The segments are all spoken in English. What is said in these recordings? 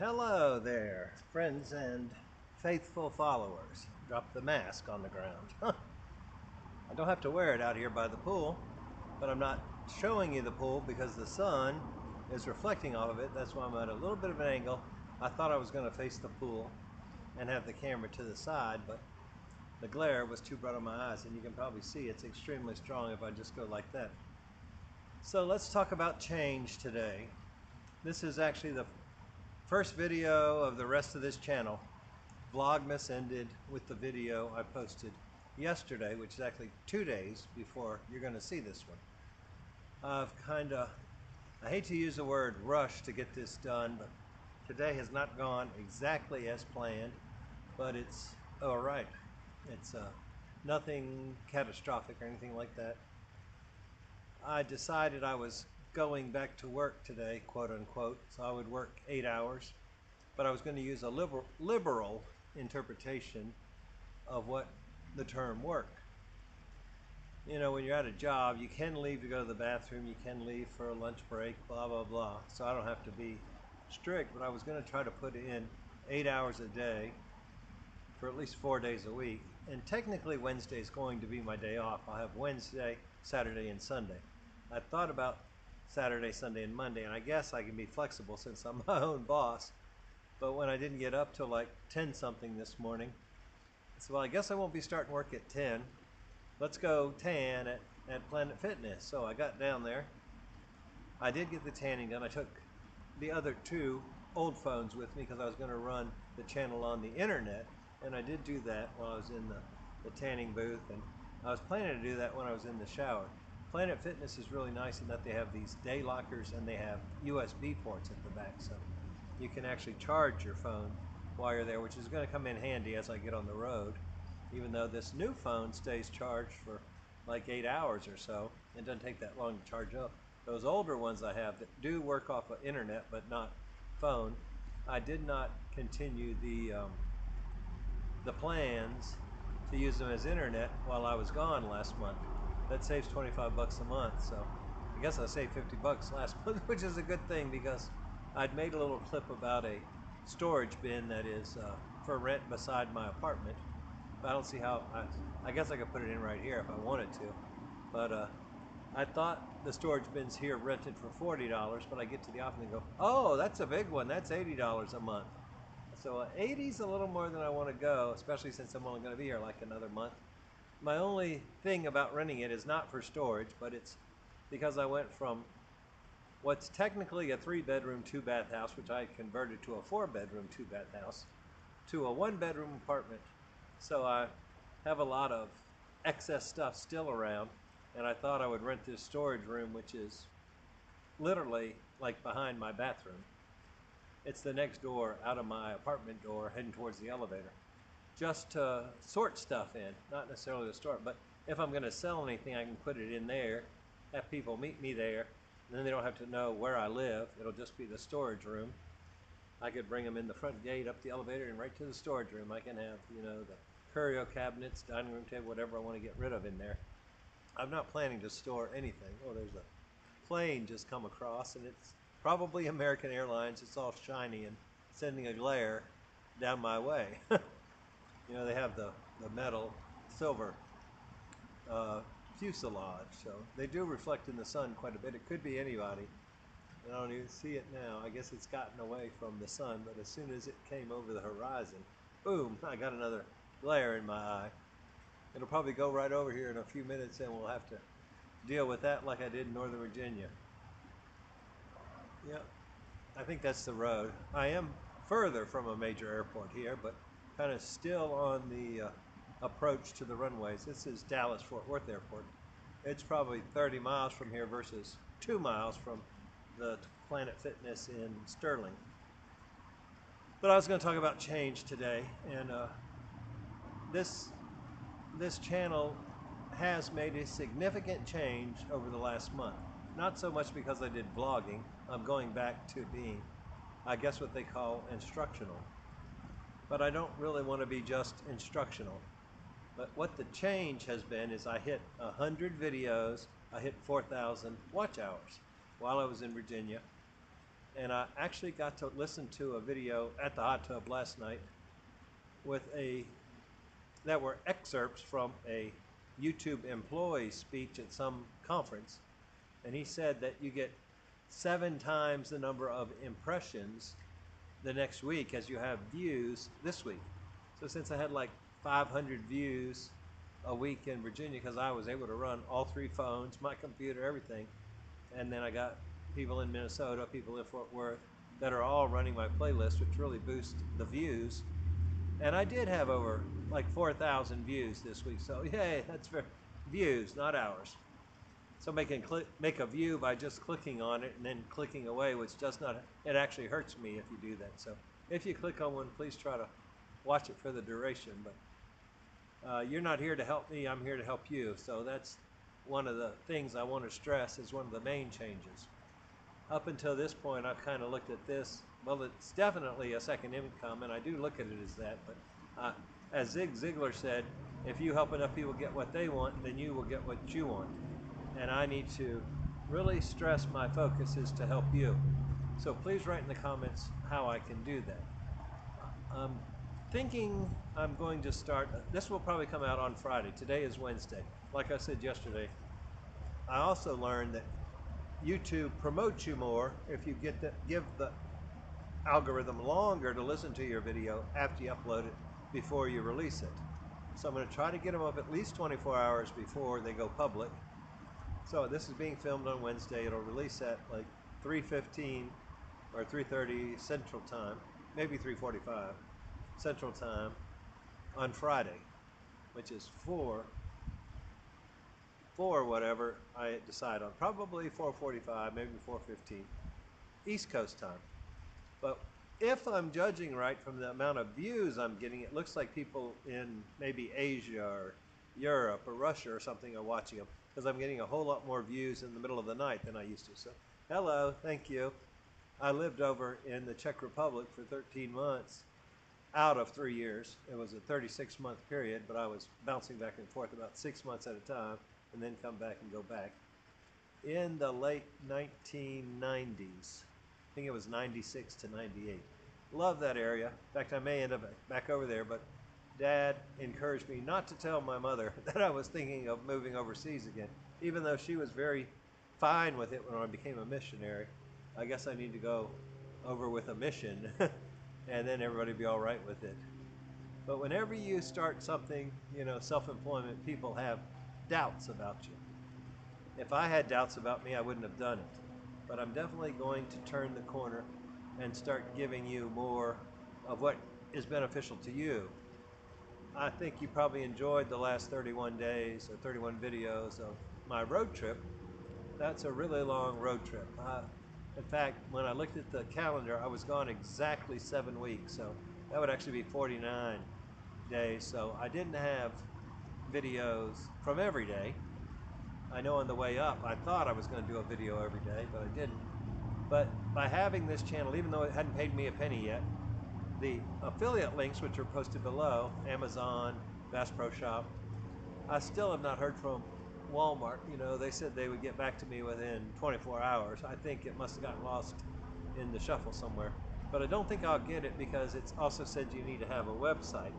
Hello there, friends and faithful followers. Drop the mask on the ground. I don't have to wear it out here by the pool, but I'm not showing you the pool because the sun is reflecting off of it. That's why I'm at a little bit of an angle. I thought I was going to face the pool and have the camera to the side, but the glare was too bright on my eyes, and you can probably see it's extremely strong if I just go like that. So let's talk about change today. This is actually the first video of the rest of this channel. Vlogmas ended with the video I posted yesterday, which is actually 2 days before you're going to see this one. I hate to use the word rush to get this done, but today has not gone exactly as planned, but it's all right. It's nothing catastrophic or anything like that. I decided I was going back to work today, quote unquote, so I would work 8 hours, but I was going to use a liberal interpretation of what the term work. You know, when you're at a job, you can leave to go to the bathroom, you can leave for a lunch break, blah, blah, blah. So I don't have to be strict, but I was going to try to put in 8 hours a day for at least 4 days a week. And technically Wednesday is going to be my day off. I'll have Wednesday, Saturday, and Sunday. I thought about Saturday, Sunday, and Monday, and I guess I can be flexible since I'm my own boss. But when I didn't get up till like 10 something this morning, I said, well, I guess I won't be starting work at 10. Let's go tan at Planet Fitness. So I got down there. I did get the tanning done. I took the other 2 old phones with me because I was going to run the channel on the internet, and I did do that while I was in the tanning booth, and I was planning to do that when I was in the shower. Planet Fitness is really nice in that they have these day lockers and they have USB ports at the back, so you can actually charge your phone while you're there, which is going to come in handy as I get on the road, even though this new phone stays charged for like 8 hours or so. It doesn't take that long to charge up. Those older ones I have that do work off of internet but not phone, I did not continue the plans to use them as internet while I was gone last month. That saves 25 bucks a month, so I guess I saved 50 bucks last month, which is a good thing because I'd made a little clip about a storage bin that is for rent beside my apartment. But I don't see how, I guess I could put it in right here if I wanted to, but I thought the storage bins here rented for $40, but I get to the office and go, oh, that's a big one, that's $80 a month. So 80's a little more than I want to go, especially since I'm only going to be here like another month. My only thing about renting it is not for storage, but it's because I went from what's technically a 3-bedroom, 2-bath house, which I converted to a 4-bedroom, 2-bath house, to a 1-bedroom apartment. So I have a lot of excess stuff still around, and I thought I would rent this storage room, which is literally like behind my bathroom. It's the next door out of my apartment door heading towards the elevator, just to sort stuff in, not necessarily to store it, but if I'm going to sell anything, I can put it in there, have people meet me there, and then they don't have to know where I live. It'll just be the storage room. I could bring them in the front gate, up the elevator, and right to the storage room. I can have, you know, the curio cabinets, dining room table, whatever I want to get rid of in there. I'm not planning to store anything. Oh, there's a plane just come across, and it's probably American Airlines. It's all shiny and sending a glare down my way. You know, they have the metal silver fuselage, so they do reflect in the sun quite a bit. It could be anybody. I don't even see it now. I guess it's gotten away from the sun, but as soon as it came over the horizon, boom, I got another glare in my eye. It'll probably go right over here in a few minutes, and we'll have to deal with that like I did in Northern Virginia. Yep, I think that's the road. I am further from a major airport here, but kind of still on the approach to the runways. This is Dallas-Fort Worth Airport. It's probably 30 miles from here versus 2 miles from the Planet Fitness in Sterling. But I was going to talk about change today, and this channel has made a significant change over the last month. Not so much because I did vlogging. I'm going back to being, I guess, what they call instructional. But I don't really want to be just instructional. But what the change has been is I hit 100 videos, I hit 4,000 watch hours while I was in Virginia. And I actually got to listen to a video at the hot tub last night that were excerpts from a YouTube employee speech at some conference. And he said that you get 7 times the number of impressions the next week as you have views this week. So since I had like 500 views a week in Virginia, because I was able to run all 3 phones, my computer, everything, and then I got people in Minnesota, people in Fort Worth that are all running my playlist, which really boosts the views. And I did have over like 4,000 views this week, so yay, that's for views, not hours. Somebody can make a view by just clicking on it and then clicking away, which does not, it actually hurts me if you do that. So if you click on one, please try to watch it for the duration. But you're not here to help me, I'm here to help you. So that's one of the things I want to stress is one of the main changes. Up until this point, I've kind of looked at this, well, it's definitely a second income, and I do look at it as that, but as Zig Ziglar said, if you help enough people get what they want, then you will get what you want. And I need to really stress my focus is to help you. So please write in the comments how I can do that. I'm thinking I'm going to start, this will probably come out on Friday. Today is Wednesday. Like I said yesterday, I also learned that YouTube promotes you more if you give the algorithm longer to listen to your video after you upload it before you release it. So I'm going to try to get them up at least 24 hours before they go public. So this is being filmed on Wednesday. It'll release at like 3:15 or 3:30 Central Time, maybe 3:45 Central Time on Friday, which is 4 whatever I decide on. Probably 4:45, maybe 4:15 East Coast time. But if I'm judging right from the amount of views I'm getting, it looks like people in maybe Asia or Europe or Russia or something are watching them, because I'm getting a whole lot more views in the middle of the night than I used to. So, hello, thank you. I lived over in the Czech Republic for 13 months out of 3 years. It was a 36-month period, but I was bouncing back and forth about 6 months at a time and then come back and go back. In the late 1990s, I think it was 96 to 98. Love that area. In fact, I may end up back over there, but Dad encouraged me not to tell my mother that I was thinking of moving overseas again, even though she was very fine with it when I became a missionary. I guess I need to go over with a mission and then everybody will be all right with it. But whenever you start something, you know, self-employment, people have doubts about you. If I had doubts about me, I wouldn't have done it. But I'm definitely going to turn the corner and start giving you more of what is beneficial to you. I think you probably enjoyed the last 31 days or 31 videos of my road trip. That's a really long road trip. In fact, when I looked at the calendar, I was gone exactly 7 weeks, so that would actually be 49 days. So I didn't have videos from every day. I know on the way up, I thought I was going to do a video every day, but I didn't. But by having this channel, even though it hadn't paid me a penny yet, the affiliate links, which are posted below, Amazon, Bass Pro Shop, I still have not heard from Walmart. You know, they said they would get back to me within 24 hours. I think it must have gotten lost in the shuffle somewhere. But I don't think I'll get it because it's also said you need to have a website.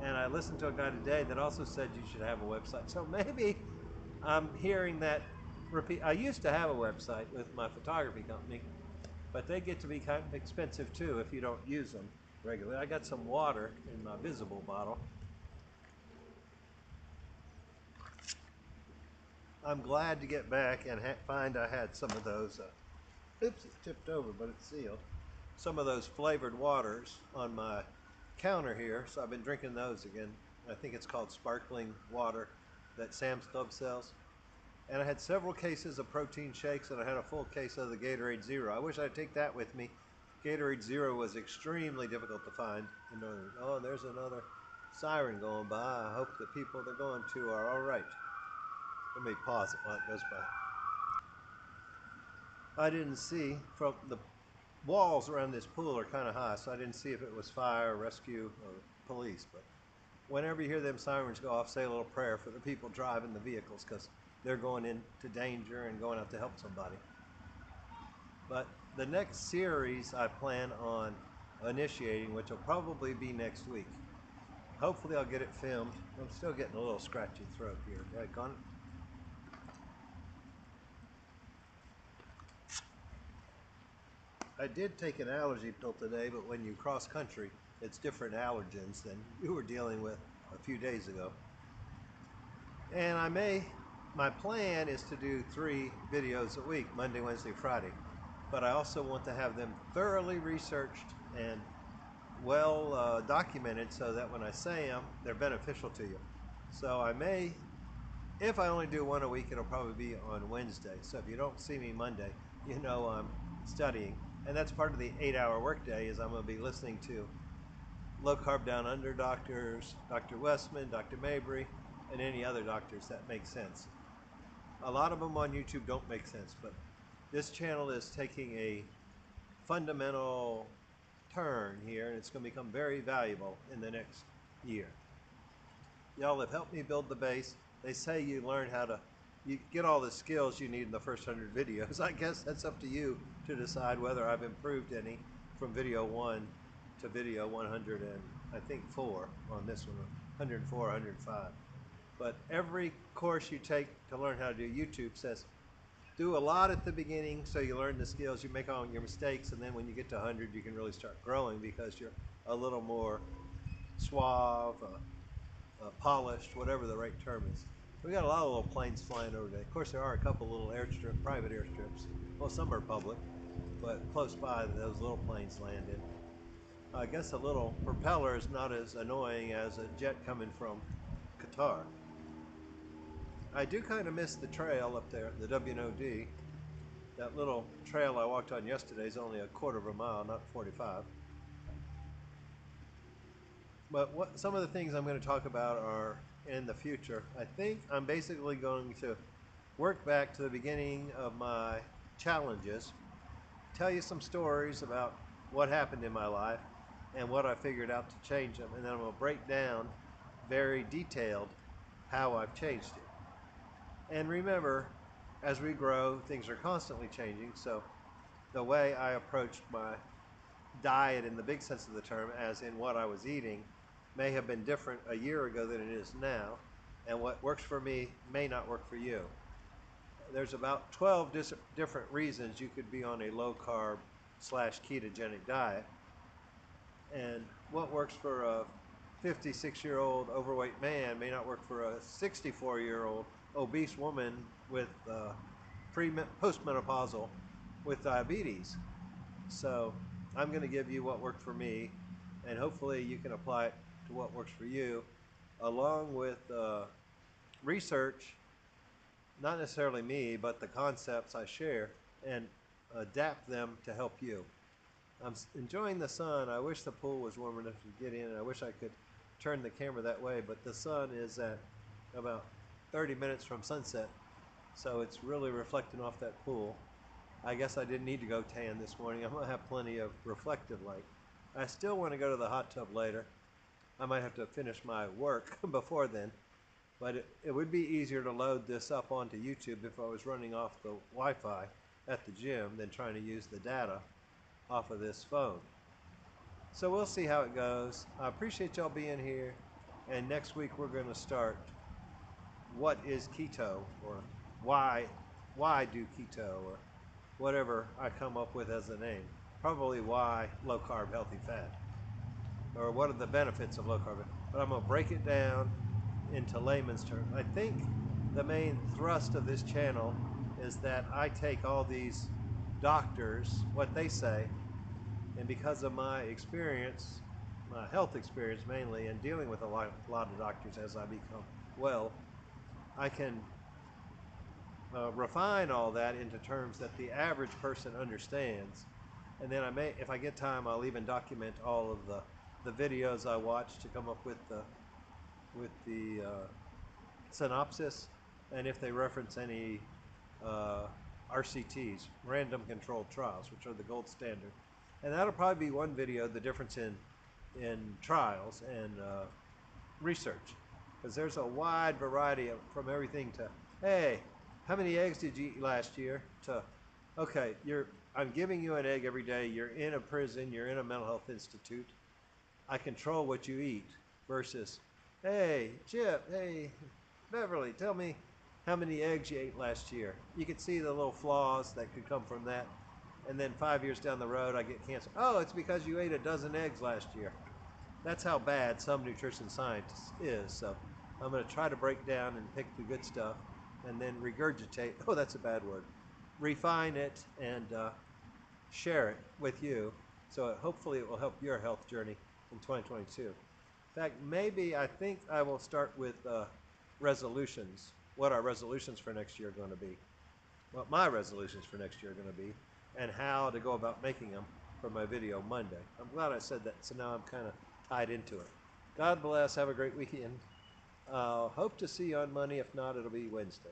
And I listened to a guy today that also said you should have a website. So maybe I'm hearing that repeat. I used to have a website with my photography company, but they get to be kind of expensive too if you don't use them regularly. I got some water in my visible bottle. I'm glad to get back and find I had some of those, oops, it tipped over, but it's sealed. Some of those flavored waters on my counter here, so I've been drinking those again. I think it's called sparkling water that Sam's Club sells. And I had several cases of protein shakes, and I had a full case of the Gatorade Zero. I wish I'd take that with me. Gatorade Zero was extremely difficult to find in Northern. Oh, there's another siren going by. I hope the people they're going to are all right. Let me pause it while it goes by. I didn't see, from the walls around this pool are kind of high, so I didn't see if it was fire, rescue, or police. But whenever you hear them sirens go off, say a little prayer for the people driving the vehicles, because they're going into danger and going out to help somebody. But the next series I plan on initiating, which will probably be next week. Hopefully I'll get it filmed. I'm still getting a little scratchy throat here. Right, Con? I did take an allergy pill today, but when you cross country, it's different allergens than you were dealing with a few days ago. And my plan is to do 3 videos a week, Monday, Wednesday, Friday. But I also want to have them thoroughly researched and well documented so that when I say them, they're beneficial to you. So I may, if I only do 1 a week, it'll probably be on Wednesday. So if you don't see me Monday, you know I'm studying. And that's part of the 8-hour workday is I'm going to be listening to Low Carb Down Under doctors, Dr. Westman, Dr. Mabry, and any other doctors that make sense. A lot of them on YouTube don't make sense, but this channel is taking a fundamental turn here, and it's going to become very valuable in the next year. Y'all have helped me build the base. They say you get all the skills you need in the first 100 videos. I guess that's up to you to decide whether I've improved any from video 1 to video 100 and I think 4 on this one, 104, 105. But every course you take to learn how to do YouTube says do a lot at the beginning so you learn the skills, you make all your mistakes, and then when you get to 100 you can really start growing because you're a little more suave, polished, whatever the right term is. We got a lot of little planes flying over today. Of course, there are a couple little private airstrips. Well, some are public, but close by those little planes landed. I guess a little propeller is not as annoying as a jet coming from Qatar. I do kind of miss the trail up there, the WNOD. That little trail I walked on yesterday is only a 1/4 mile, not 45. But some of the things I'm going to talk about are in the future. I think I'm basically going to work back to the beginning of my challenges, tell you some stories about what happened in my life and what I figured out to change them, and then I'm going to break down very detailed how I've changed it. And remember, as we grow, things are constantly changing, so the way I approached my diet in the big sense of the term, as in what I was eating, may have been different a year ago than it is now, and what works for me may not work for you. There's about 12 different reasons you could be on a low carb / ketogenic diet, and what works for a 56-year-old overweight man may not work for a 64-year-old obese woman with postmenopausal with diabetes. So I'm going to give you what worked for me, and hopefully you can apply it to what works for you, along with research, not necessarily me, but the concepts I share, and adapt them to help you. I'm enjoying the sun. I wish the pool was warm enough to get in. I wish I could turn the camera that way, but the sun is at about 30 minutes from sunset, so it's really reflecting off that pool. I guess I didn't need to go tan this morning. I'm going to have plenty of reflective light. I still want to go to the hot tub later. I might have to finish my work before then, but it would be easier to load this up onto YouTube if I was running off the Wi-Fi at the gym than trying to use the data off of this phone. So we'll see how it goes. I appreciate y'all being here, and next week we're going to start what is keto, or why do keto, or whatever I come up with as a name. Probably why low carb healthy fat, or what are the benefits of low carb. But I'm going to break it down into layman's terms. I think the main thrust of this channel is that I take all these doctors, what they say, and because of my experience, my health experience mainly, and dealing with a lot of doctors as I become well, I can refine all that into terms that the average person understands. And then if I get time, I'll even document all of the videos I watch to come up with the synopsis, and if they reference any RCTs, random controlled trials, which are the gold standard. And that'll probably be one video, the difference in trials and research, because there's a wide variety from everything to, hey, how many eggs did you eat last year, to, okay, you're I'm giving you an egg every day. You're in a prison. You're in a mental health institute. I control what you eat versus, hey, Chip, hey, Beverly, tell me how many eggs you ate last year. You can see the little flaws that could come from that. And then 5 years down the road, I get cancer. Oh, it's because you ate a dozen eggs last year. That's how bad some nutrition science is. So I'm going to try to break down and pick the good stuff and then regurgitate. Oh, that's a bad word. Refine it and share it with you. So hopefully it will help your health journey in 2022. In fact, maybe I think I will start with resolutions. What our resolutions for next year are going to be. What my resolutions for next year are going to be, and how to go about making them for my video Monday. I'm glad I said that, so now I'm kind of tied into it. God bless. Have a great weekend. Hope to see you on Monday. If not, it'll be Wednesday.